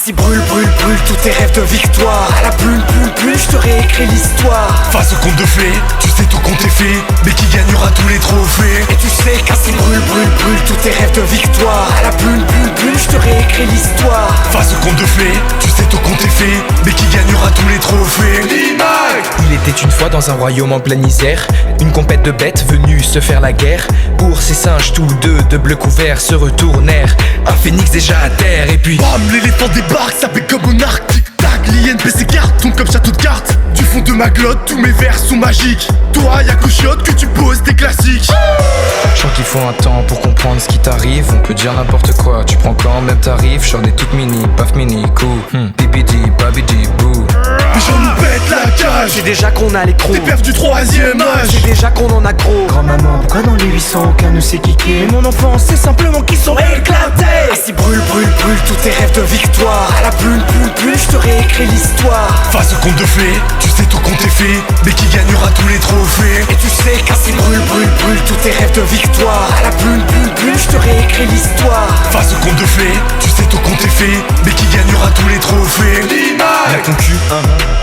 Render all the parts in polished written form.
Assis brûle, brûle, brûle tous tes rêves de victoire. À la plume, plume, plume, je te réécris l'histoire. Face au conte de fées, tu sais tout compte est fait, mais qui gagnera tous les trophées? Et tu sais qu'assis brûle, brûle, brûle tous tes rêves de victoire. À la plume, plume, plume, je te réécris l'histoire. Face au conte de fées, tu sais tout compte est fait, mais qui gagnera tous les trophées? Il était une fois dans un royaume en pleine Isère, une compète de bêtes venus se faire la guerre. Ours et singes tous deux de bleu couvert se retournèrent. Un phénix déjà à terre et puis bam, l'éléphant débarque, ça fait comme au arc. Tic-tac, l'INPC carte tombe comme château de cartes. Du fond de ma glotte, tous mes vers sont magiques. Toi, y'a qu'au chiottes que tu poses tes classiques. je sens qu'il faut un temps pour comprendre ce qui t'arrive. On peut dire n'importe quoi, tu prends quand même t'arrives. Genre des toutes mini, paf mini, cool. Bibidi, babidi, boo. Les gens nous pètent la cage. C'est déjà qu'on a les crocs. Des perfs du 3e âge. C'est déjà qu'on en a gros. Grand-maman, pourquoi dans les 800 aucun ne sait kicker? Mais mon enfance, c'est simplement qu'ils sont éclatés. Assis brûle, brûle, brûle tous tes rêves de victoire. À la plume, plume, plume, je te réécris l'histoire. Face au conte de fées, tu sais tout compte est fait, mais qui gagnera tous les trophées? Et tu sais qu'assis brûle, brûle, brûle tous tes rêves de victoire. À la plume, plume, plume, je te réécris l'histoire. Face au conte de fées, tu sais tout compte est fait, mais qui gagnera tous les trophées? La concu,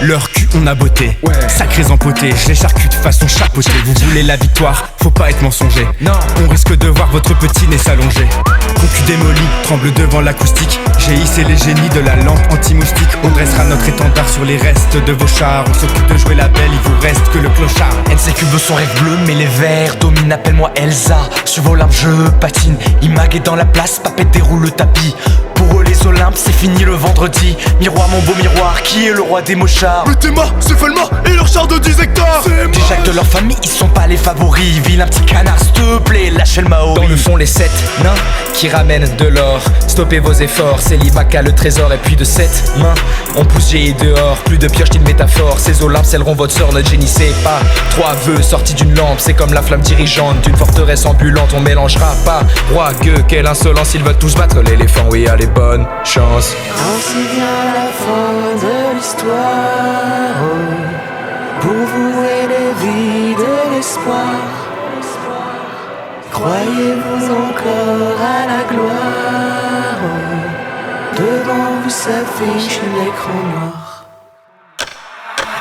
leur cul on a beauté. Sacrés empotés, je les charcute façon chapeauté. Vous voulez la victoire, faut pas être mensonger. Non. On risque de voir votre petit nez s'allonger. Concu démoli, tremble devant l'acoustique. J'ai hissé les génies de la lampe anti-moustique. On dressera notre étendard sur les restes de vos chars. On s'occupe de jouer la belle, il vous reste que le clochard. NCQ veut son rêve bleu, mais les verts dominent, appelle-moi Elsa. Sur vos larmes, je patine. Imag est dans la place, Papette déroule le tapis. Pour eux, les Olympes, c'est fini le vendredi. Miroir, mon beau miroir, qui est le roi des mochards? Mais Théma, c'est Falma et leur char de 10 hectares. Déjà que de leur famille, ils sont pas les favoris. Vilain petit canard, s'il te plaît, lâchez le Maori. Dans le fond, les 7 nains qui ramènent de l'or. Stoppez vos efforts, c'est l'Ibaka le trésor. Et puis de 7 mains, on pousse GI dehors. Plus de pioches ni de métaphores. Ces Olympes scelleront votre sort, notre génie c'est pas 3 vœux sortis d'une lampe. C'est comme la flamme dirigeante d'une forteresse ambulante. On mélangera pas roi, gueux, quelle insolence. Ils veulent tous battre l'éléphant, oui, allez, bonne chance. Ainsi vient la fin de l'histoire. Pour vous et les vies de l'espoir. Croyez-vous encore à la gloire? Devant vous s'affiche l'écran noir.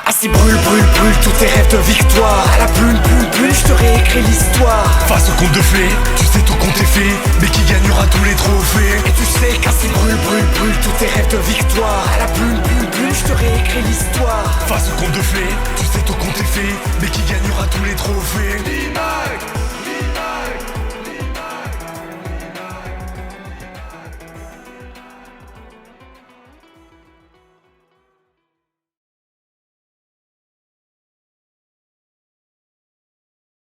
Assis brûle, brûle, brûle tous tes rêves de victoire. À la plume, plume, plume, je te réécris l'histoire. Face au conte de fées, tu sais tout compte est fait, mais qui gagnera tous les trophées? Et tu sais qu'assis brûle, brûle, brûle tous tes rêves de victoire. À la plume, plume, plume, je te réécris l'histoire. Face au conte de fées, tu sais tout compte est fait, mais qui gagnera tous les trophées?